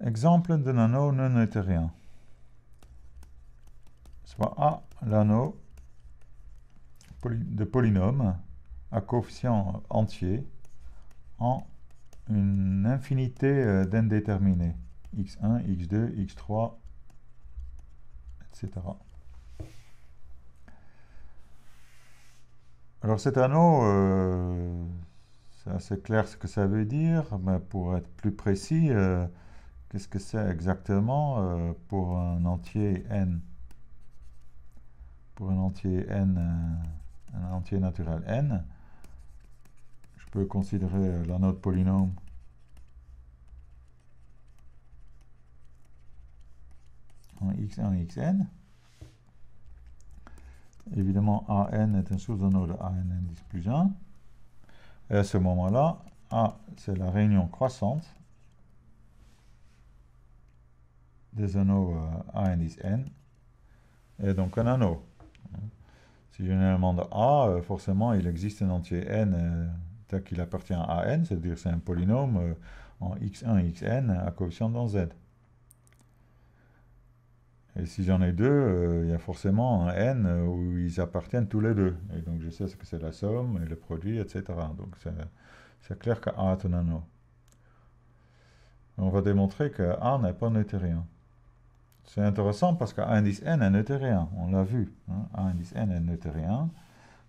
Exemple d'un anneau non euthérien. Soit A, l'anneau de polynôme à coefficient entier en une infinité d'indéterminés. x1, x2, x3, etc. Alors cet anneau, c'est assez clair ce que ça veut dire, mais pour être plus précis, qu'est-ce que c'est exactement pour un entier n? Pour un entier n, un entier naturel n, je peux considérer l'anneau de polynôme en x1, xn. Évidemment, an est un sous-anneau de an indice plus 1. Et à ce moment-là, A, c'est la réunion croissante des anneaux A indice n, et donc un anneau. Si j'ai un élément de A, forcément, il existe un entier n tel qu'il appartient à n, c'est-à-dire c'est un polynôme en x1, xn à coefficient dans z. Et si j'en ai deux, il y a forcément un n où ils appartiennent tous les deux. Et donc je sais ce que c'est la somme et le produit, etc. Donc c'est clair que A est un anneau. On va démontrer que A n'est pas neutérien. C'est intéressant parce qu'A indice n est neutérien. On l'a vu. Hein, A indice n est neutérien.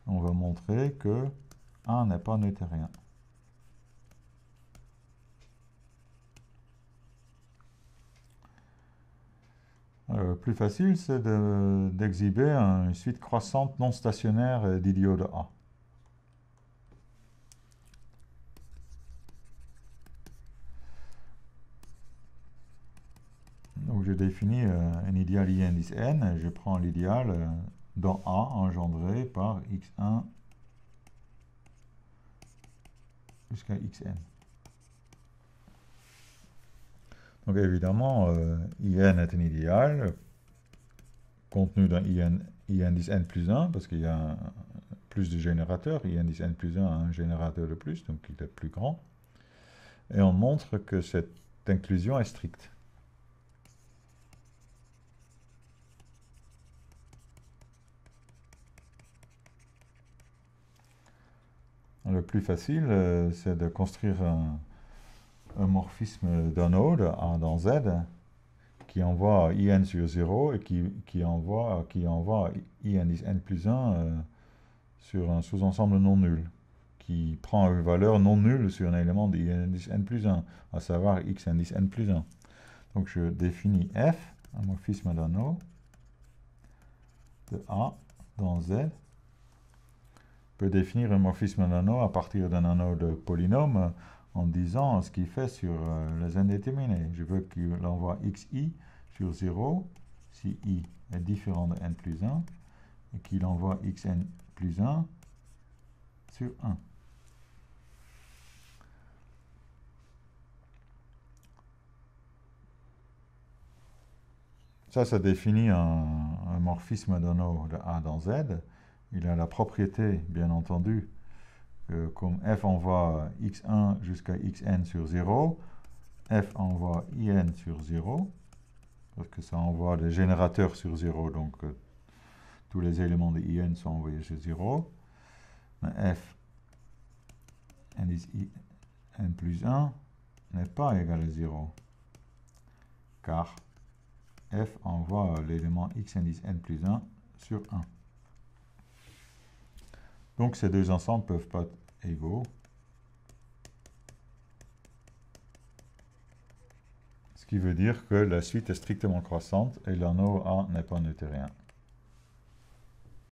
On va montrer que A n'est pas neutérien. Le plus facile, c'est d'exhiber une suite croissante non stationnaire d'idiots de A. Donc je définis un idéal I indice n, je prends l'idéal dans A engendré par x1 jusqu'à xn. Donc évidemment, IN est un idéal contenu dans I indice n plus 1, parce qu'il y a plus de générateurs. I indice n plus 1 a un générateur de plus, donc il est plus grand. Et on montre que cette inclusion est stricte. Le plus facile, c'est de construire un morphisme d'anneau de A dans Z qui envoie IN sur 0 et qui envoie I indice n plus 1 sur un sous-ensemble non nul, qui prend une valeur non nulle sur un élément de I indice n plus 1, à savoir X indice n plus 1. Donc je définis F, un morphisme d'anneau de A dans Z. Je peux définir un morphisme d'anneau à partir d'un anneau de polynôme en disant ce qu'il fait sur les indéterminés. Je veux qu'il envoie xi sur 0 si i est différent de n plus 1 et qu'il envoie xn plus 1 sur 1. Ça définit un morphisme d'anneau de A dans Z. Il a la propriété, bien entendu, que comme f envoie x1 jusqu'à xn sur 0, f envoie in sur 0, parce que ça envoie des générateurs sur 0, donc tous les éléments de in sont envoyés sur 0. Mais f indice n plus 1 n'est pas égal à 0, car f envoie l'élément x indice n plus 1 sur 1. Donc ces deux ensembles ne peuvent pas être égaux. Ce qui veut dire que la suite est strictement croissante et l'anneau A n'est pas neutérien.